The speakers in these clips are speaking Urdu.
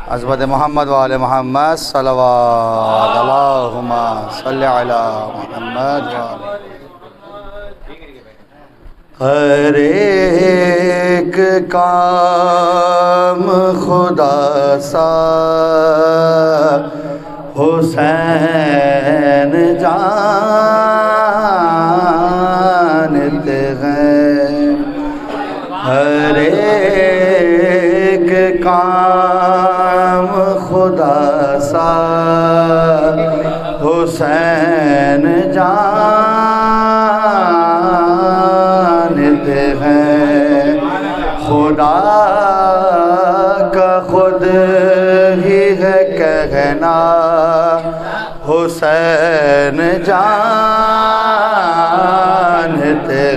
حضرت محمد وآل محمد صلوات اللہم صلی علی محمد ہر ایک کام خدا سا حسین جانتے ہیں ہر ایک کام خدا سا حسین جانتے ہیں خدا کا خود ہی ہے کہنا حسین جانتے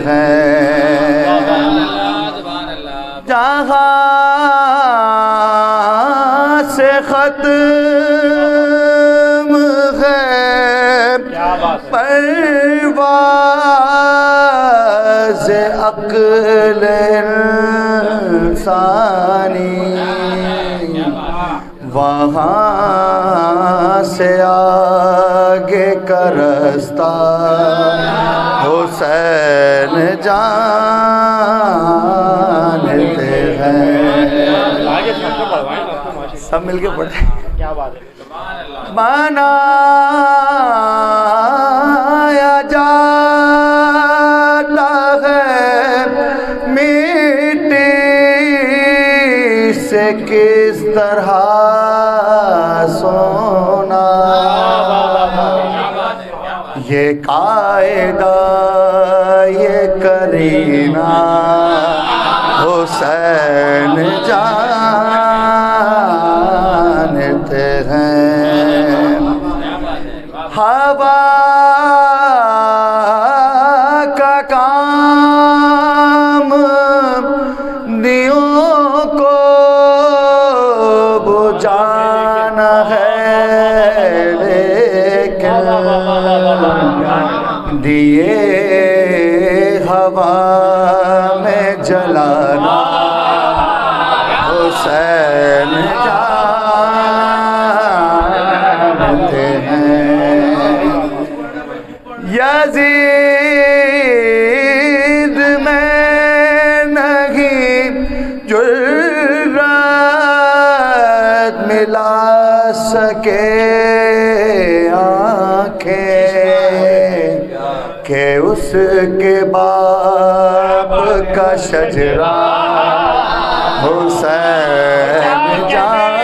ہیں جہاں سے ختم ہے پرواز عقل انسانی وہاں سے آگے کا رستہ حسین جانتے ہیں سب مل کے پڑھیں کیا بات ہے بنایا جاتا ہے مٹی سے کس طرح سونا یہ قاعدہ یہ کرینہ حسین جانتے ہیں ہوا کا کام دیوں کو بجھانا ہے لیکن دیے ہوا میں جلانا حسین جانتے ہیں یزید میں نہیں جرأت ملا سکے آنکھیں کہ اس کے باپ کا شجرہ حسین جانتے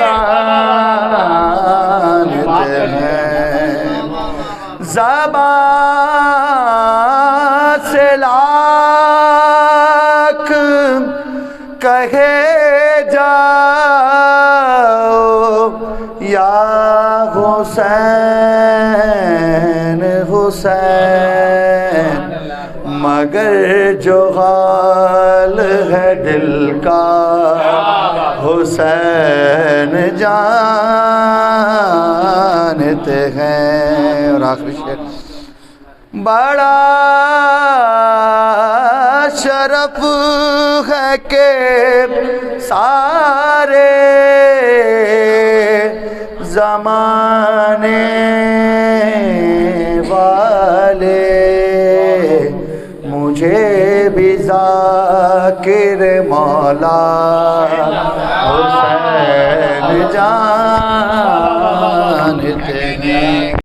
ہیں زبان سے لاکھ کہے جاؤ یا حسین حسین مگر جو حال ہے دل کا حسین جانتے ہیں اور آخری شعر بڑا شرف ہے کہ سارے زمانے والے مجھے بھی ذاکر مولا حسین جانتے ہیں